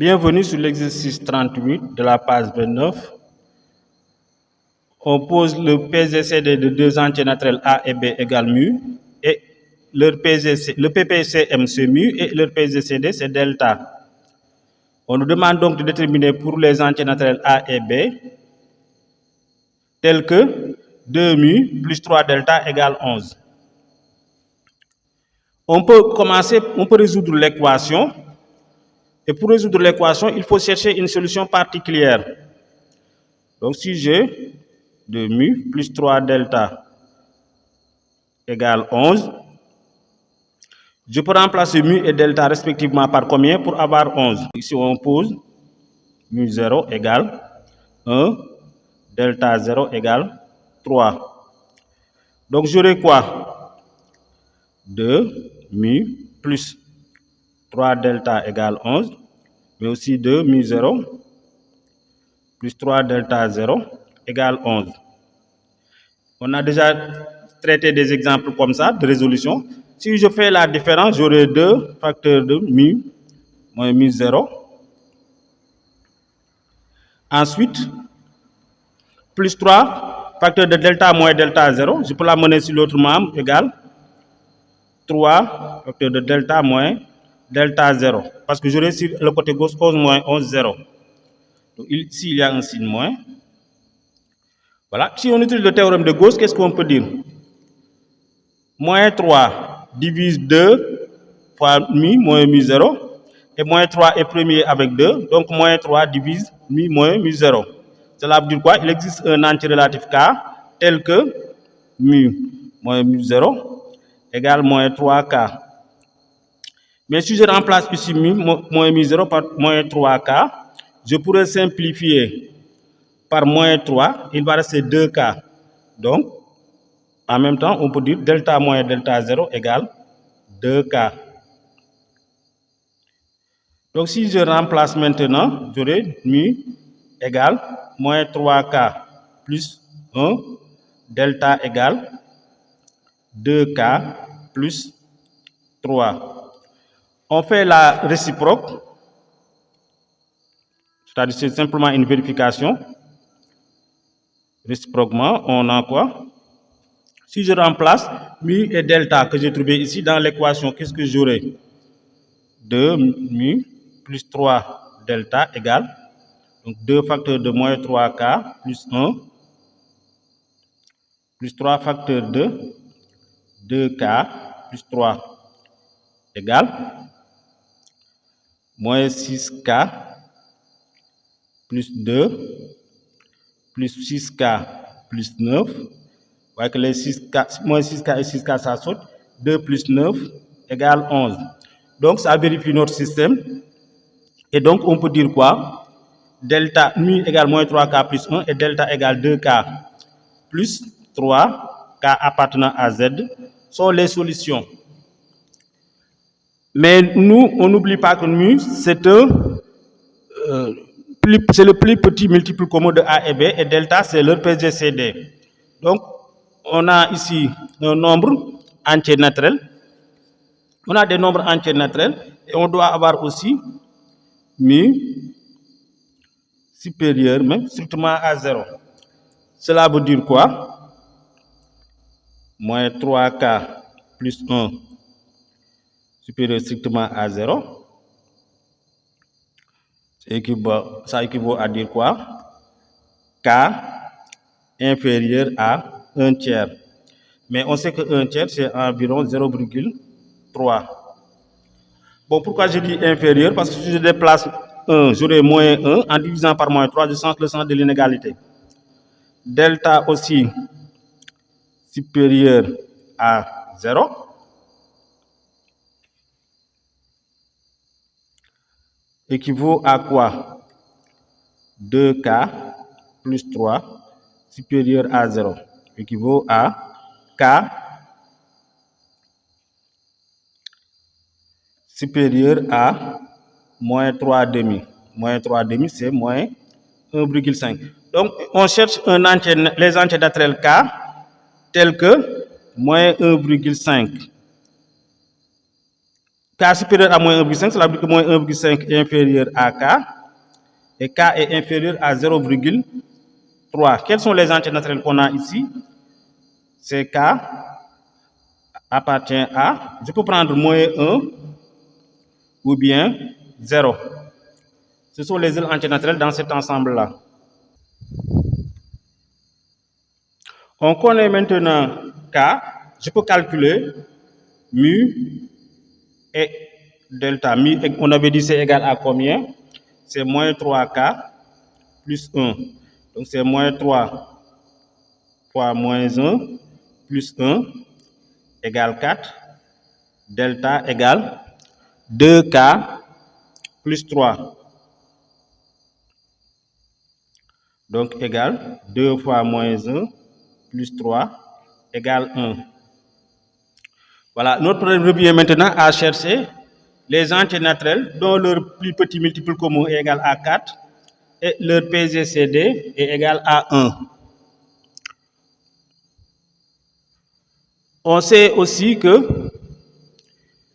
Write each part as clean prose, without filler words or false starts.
Bienvenue sur l'exercice 38 de la page 29. On pose le PGCD de deux entiers naturels A et B égale mu et le PPCM c'est mu et leur PGCD c'est delta. On nous demande donc de déterminer pour les entiers naturels A et B tels que 2 mu plus 3 delta égale 11. On peut résoudre l'équation. Et pour résoudre l'équation, il faut chercher une solution particulière. Donc si j'ai 2 mu plus 3 delta égale 11, je peux remplacer mu et delta respectivement par combien pour avoir 11? Ici on pose mu 0 égale 1, delta 0 égale 3. Donc j'aurai quoi? 2 mu plus 3 delta égale 11, mais aussi 2 mu 0 plus 3 delta 0 égale 11. On a déjà traité des exemples comme ça de résolution. Si je fais la différence, j'aurai 2 facteurs de mu moins mu 0. Ensuite, plus 3 facteurs de delta moins delta 0. Je peux la mener sur l'autre membre égale 3 facteurs de delta moins delta 0. Parce que j'aurai sur le côté gauche 11 moins 11, 0. Donc ici, il y a un signe moins. Voilà. Si on utilise le théorème de Gauss, qu'est-ce qu'on peut dire? Moins 3 divise 2 fois mu moins mu 0. Et moins 3 est premier avec 2. Donc moins 3 divise mu moins mu 0. Cela veut dire quoi? Il existe un entier relatif K tel que mu moins mu 0 égale moins 3K. Mais si je remplace ici mu moins mu 0 par moins 3K, je pourrais simplifier par moins 3, il va rester 2K. Donc, en même temps, on peut dire delta moins delta 0 égale 2K. Donc, si je remplace maintenant, j'aurai mu égale moins 3K plus 1, delta égale 2K plus 3. On fait la réciproque, c'est-à-dire c'est simplement une vérification. Réciproquement, on a quoi? Si je remplace mu et delta que j'ai trouvé ici dans l'équation, qu'est-ce que j'aurai? 2 mu plus 3 delta égale, donc 2 facteurs de moins 3K plus 1 plus 3 facteurs de 2K plus 3 égale moins 6K plus 2 plus 6K plus 9. Vous voyez que les 6K, moins 6K et 6K, ça saute. 2 plus 9 égale 11. Donc, ça vérifie notre système. Et donc, on peut dire quoi? Delta mu égale moins 3K plus 1 et delta égale 2K plus 3, K appartenant à Z, sont les solutions. Mais nous, on n'oublie pas que mu, c'est le plus petit multiple commun de A et B, et delta, c'est leur PGCD. Donc, on a ici un nombre entier naturel. On a des nombres entiers naturels, et on doit avoir aussi mu supérieur, même strictement à 0. Cela veut dire quoi? Moins 3K plus 1 supérieur strictement à 0. Ça équivaut à dire quoi? K inférieur à 1 tiers. Mais on sait que 1 tiers, c'est environ 0,3. Bon, pourquoi je dis inférieur? Parce que si je déplace 1, j'aurai moins 1. En divisant par moins 3, je change le sens de l'inégalité. Delta aussi supérieur à 0. Équivaut à quoi? 2K plus 3 supérieur à 0. Équivaut à K supérieur à moins 3 demi. Moins 3 demi, c'est moins 1,5. Donc, on cherche les entiers naturels K tels que moins 1,5. K supérieur à moins 1,5, cela veut dire que moins 1,5 est inférieur à K, et K est inférieur à 0,3. Quels sont les entiers naturels qu'on a ici? C'est K appartient à, je peux prendre moins 1 ou bien 0. Ce sont les entiers naturels dans cet ensemble-là. On connaît maintenant K, je peux calculer mu et delta. Mu, on avait dit c'est égal à combien? C'est moins 3K plus 1. Donc c'est moins 3 fois moins 1 plus 1 égale 4. Delta égale 2K plus 3. Donc égale 2 fois moins 1 plus 3 égale 1. Voilà, notre problème revient maintenant à chercher les entiers naturels dont leur plus petit multiple commun est égal à 4 et leur PGCD est égal à 1. On sait aussi que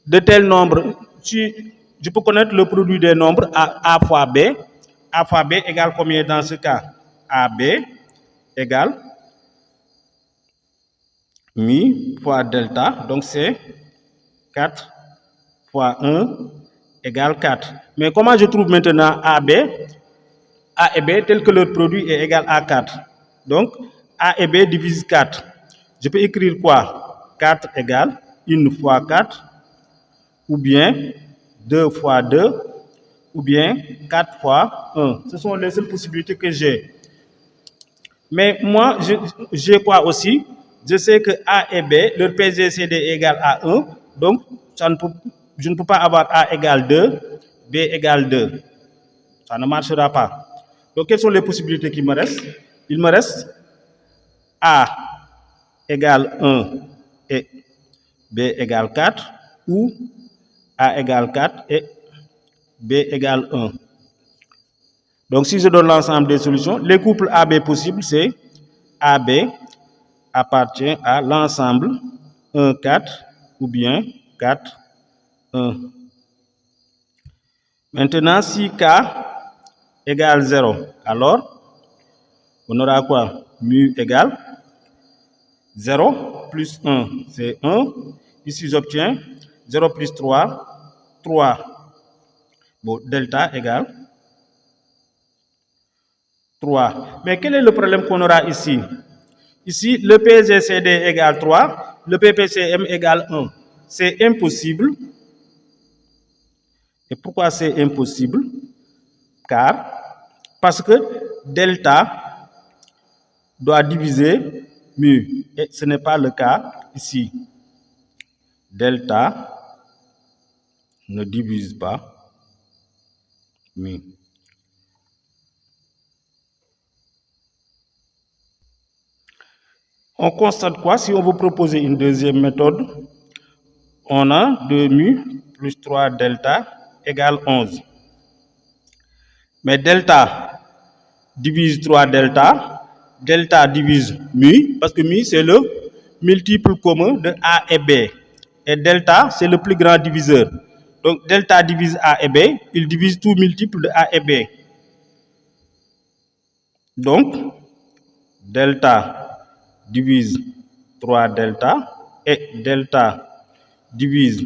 de tels nombres, si je peux connaître le produit des nombres A fois B. A fois B égale combien dans ce cas? AB égale mi fois delta, donc c'est 4 fois 1 égale 4. Mais comment je trouve maintenant AB? A et B tel que leur produit est égal à 4. Donc A et B divise 4. Je peux écrire quoi? 4 égale 1 fois 4, ou bien 2 fois 2, ou bien 4 fois 1. Ce sont les seules possibilités que j'ai. Mais moi, j'ai quoi aussi? Je sais que A et B, leur PGCD est égal à 1. Donc, je ne peux pas avoir A égale 2, B égale 2. Ça ne marchera pas. Donc, quelles sont les possibilités qui me restent? Il me reste A égale 1 et B égale 4, ou A égale 4 et B égale 1. Donc, si je donne l'ensemble des solutions, les couples AB possibles, c'est AB appartient à l'ensemble 1, 4 ou bien 4, 1. Maintenant, si K égale 0, alors on aura quoi? Mu égale 0 plus 1, c'est 1. Ici, j'obtiens 0 plus 3, 3. Bon, delta égale 3. Mais quel est le problème qu'on aura ici? Ici, le PGCD égale 3, le PPCM égale 1. C'est impossible. Et pourquoi c'est impossible? Parce que delta doit diviser mu. Et ce n'est pas le cas ici. Delta ne divise pas mu. On constate quoi? Si on veut proposer une deuxième méthode, on a 2 mu plus 3 delta égale 11. Mais delta divise 3 delta, delta divise mu, parce que mu c'est le multiple commun de A et B. Et delta c'est le plus grand diviseur. Donc delta divise A et B, il divise tout multiple de A et B. Donc delta divise 3 delta et delta divise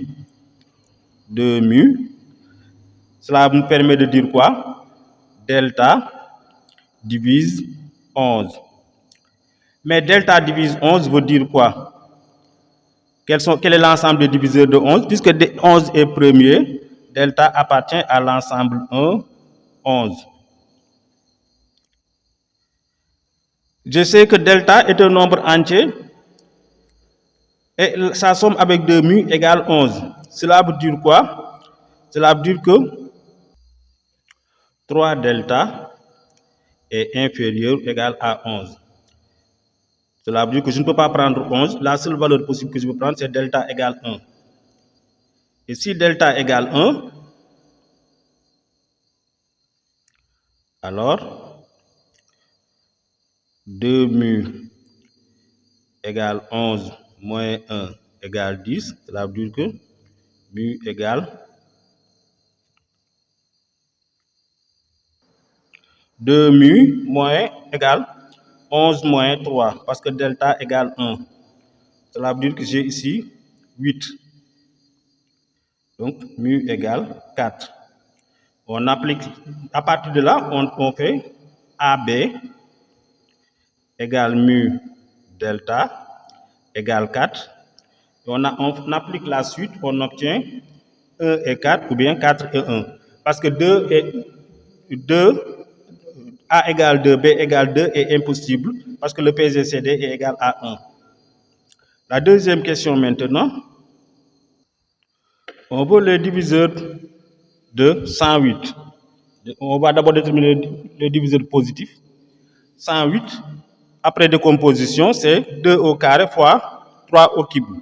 2 mu. Cela nous permet de dire quoi? Delta divise 11. Mais delta divise 11 veut dire quoi? Quel est l'ensemble des diviseurs de 11? Puisque 11 est premier, delta appartient à l'ensemble 1, 11. Je sais que delta est un nombre entier et sa somme avec 2 mu égale 11. Cela veut dire quoi? Cela veut dire que 3 delta est inférieur ou égal à 11. Cela veut dire que je ne peux pas prendre 11. La seule valeur possible que je peux prendre, c'est delta égale 1. Et si delta égale 1, alors 2 mu égale 11 moins 1 égale 10. Cela veut dire que mu égale 2 mu moins égale 11 moins 3, parce que delta égale 1. Cela veut dire que j'ai ici 8. Donc, mu égale 4. On applique, à partir de là, on fait AB égale mu delta égale 4. On applique la suite, on obtient 1 et 4 ou bien 4 et 1. Parce que 2 A égale 2, B égale 2 est impossible parce que le PGCD est égal à 1. La deuxième question maintenant, on veut les diviseurs de 108. On va d'abord déterminer le diviseur positif. 108, après décomposition, c'est 2 au carré fois 3 au cube.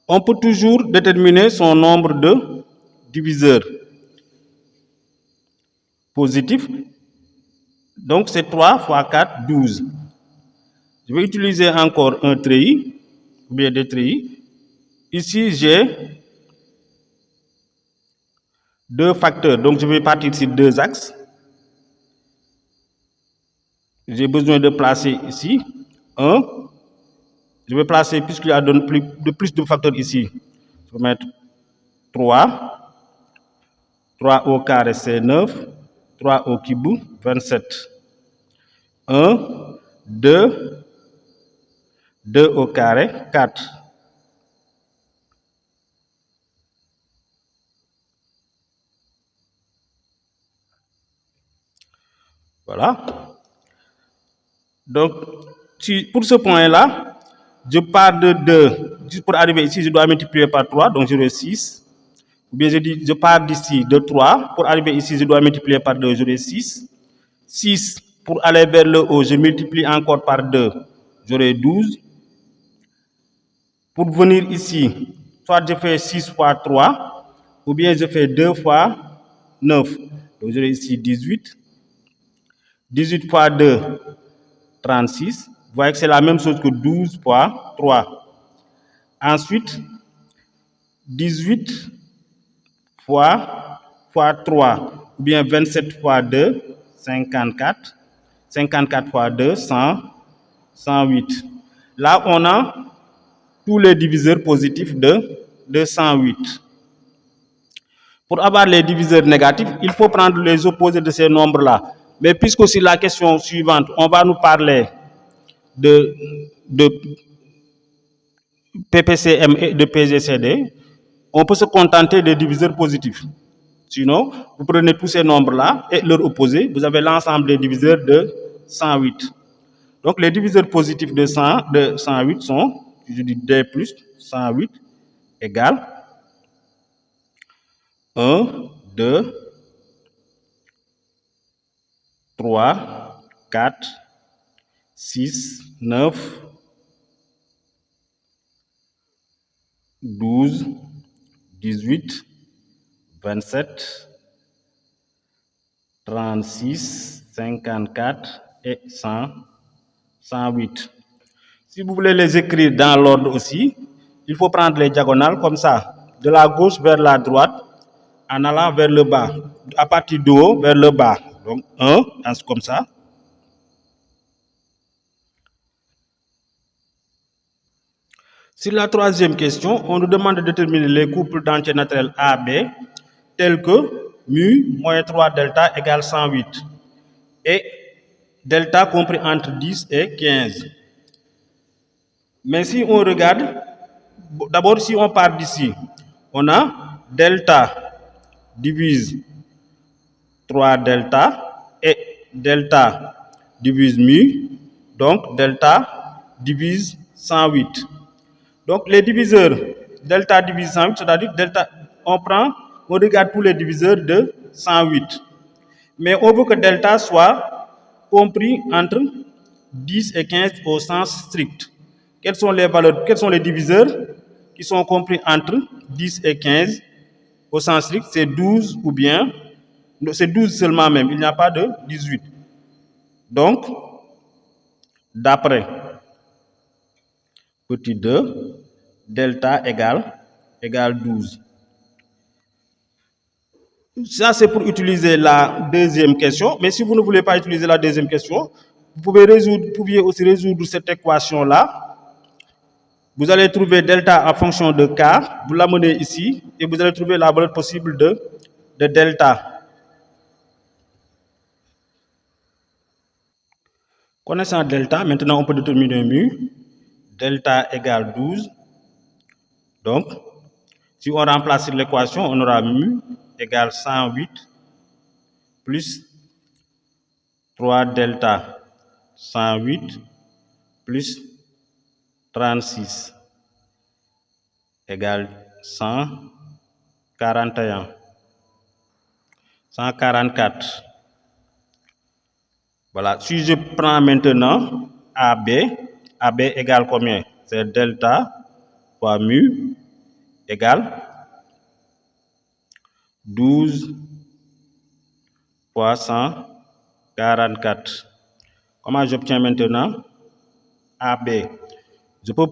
On peut toujours déterminer son nombre de diviseurs positifs. Donc, c'est 3 fois 4, 12. Je vais utiliser encore un treillis, ou bien des treillis. Ici, j'ai deux facteurs. Donc, je vais partir sur deux axes. J'ai besoin de placer ici 1. Je vais placer, puisqu'il y a plus de facteurs ici, je vais mettre 3. 3 au carré, c'est 9. 3 au cube, 27. 1, 2, 2 au carré, 4. Voilà. Donc, pour ce point-là, je pars de 2. Pour arriver ici, je dois multiplier par 3, donc j'aurai 6. Ou bien je pars d'ici de 3. Pour arriver ici, je dois multiplier par 2, j'aurai 6. 6, pour aller vers le haut, je multiplie encore par 2, j'aurai 12. Pour venir ici, soit je fais 6 fois 3, ou bien je fais 2 fois 9. Donc j'aurai ici 18. 18 fois 2, 36. Vous voyez que c'est la même chose que 12 fois 3. Ensuite, 18 fois 3, ou bien 27 fois 2, 54. 54 fois 2, 100, 108. Là, on a tous les diviseurs positifs de 108. Pour avoir les diviseurs négatifs, il faut prendre les opposés de ces nombres-là. Mais puisque sur la question suivante, on va nous parler de PPCM et de PGCD, on peut se contenter des diviseurs positifs. Sinon, vous prenez tous ces nombres-là et leur opposé, vous avez l'ensemble des diviseurs de 108. Donc, les diviseurs positifs de 108 sont, je dis D plus 108 égale 1, 2, 3, 4, 6, 9, 12, 18, 27, 36, 54 et 100, 108. Si vous voulez les écrire dans l'ordre aussi, il faut prendre les diagonales comme ça, de la gauche vers la droite, en allant vers le bas, à partir du haut vers le bas. Donc 1, comme ça. Sur la troisième question, on nous demande de déterminer les couples d'entiers naturels AB tels que mu moins 3 delta égale 108 et delta compris entre 10 et 15. Mais si on regarde, d'abord si on part d'ici, on a delta divise 3 delta et delta divise mu, donc delta divise 108. Donc les diviseurs, delta divise 108, c'est-à-dire delta, on regarde tous les diviseurs de 108. Mais on veut que delta soit compris entre 10 et 15 au sens strict. Quelles sont les valeurs, quels sont les diviseurs qui sont compris entre 10 et 15 au sens strict? C'est 12 ou bien, c'est 12 seulement même, il n'y a pas de 18. Donc, d'après petit 2, delta égale égale 12. Ça, c'est pour utiliser la deuxième question. Mais si vous ne voulez pas utiliser la deuxième question, vous pouviez aussi résoudre cette équation-là. Vous allez trouver delta en fonction de k, vous l'amenez ici, et vous allez trouver la valeur possible de delta. Connaissant delta, maintenant on peut déterminer mu. Delta égale 12. Donc, si on remplace sur l'équation, on aura mu égale 108 plus 3 delta. 108 plus 36 égale 141. 144. Voilà. Si je prends maintenant AB égale combien? C'est delta fois mu égale 12 fois 144. Comment j'obtiens maintenant AB? Je peux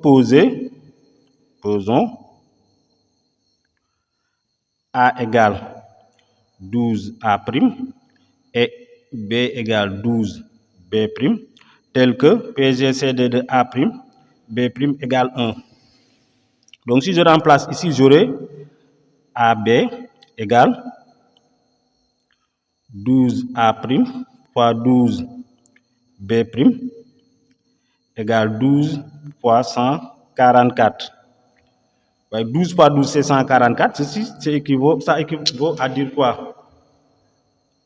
posons A égale 12A' et B égale 12B', tel que PGCD de A', B' égale 1. Donc si je remplace ici, j'aurai AB égale 12A' fois 12B' égale 12 fois 144. 12 fois 12, c'est 144. Ceci, ça équivaut à dire quoi?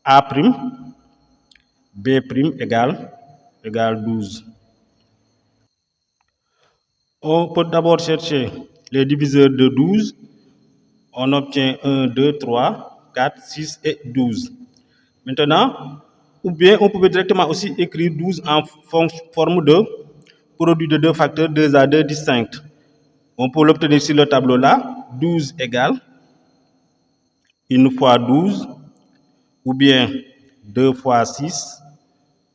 A', B' égale 12. On peut d'abord chercher les diviseurs de 12. On obtient 1, 2, 3, 4, 6 et 12. Maintenant, ou bien on pouvait directement aussi écrire 12 en forme de produit de deux facteurs 2 à 2 distincts. On peut l'obtenir sur le tableau là. 12 égale 1 fois 12, ou bien 2 fois 6,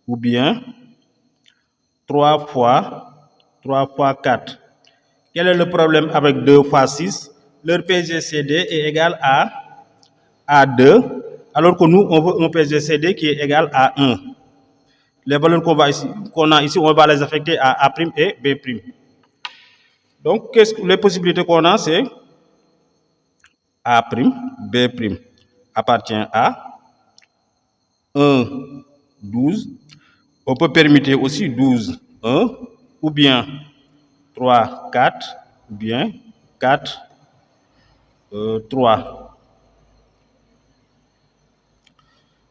ou bien 3 fois 4. Quel est le problème avec 2 fois 6? Leur PGCD est égal à 2, alors que nous, on veut un PGCD qui est égal à 1. Les valeurs qu'on a ici, on va les affecter à A' et B'. Donc, les possibilités qu'on a, c'est A', B' appartient à 1, 12. On peut permuter aussi 12, 1, ou bien 3, 4, ou bien 4, 3.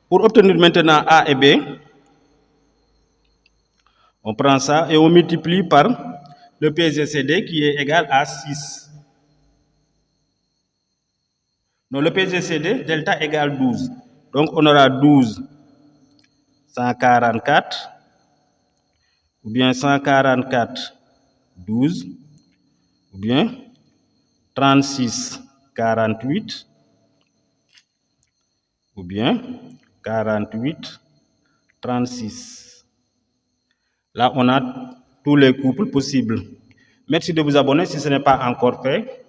Pour obtenir maintenant A et B, on prend ça et on multiplie par le PGCD qui est égal à 6. Donc le PGCD, delta égale 12. Donc on aura 12, 144, ou bien 144, 12, ou bien 36, 48, ou bien 48, 36. Là, on a tous les couples possibles. Merci de vous abonner si ce n'est pas encore fait.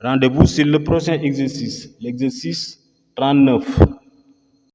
Rendez-vous sur le prochain exercice, l'exercice 39.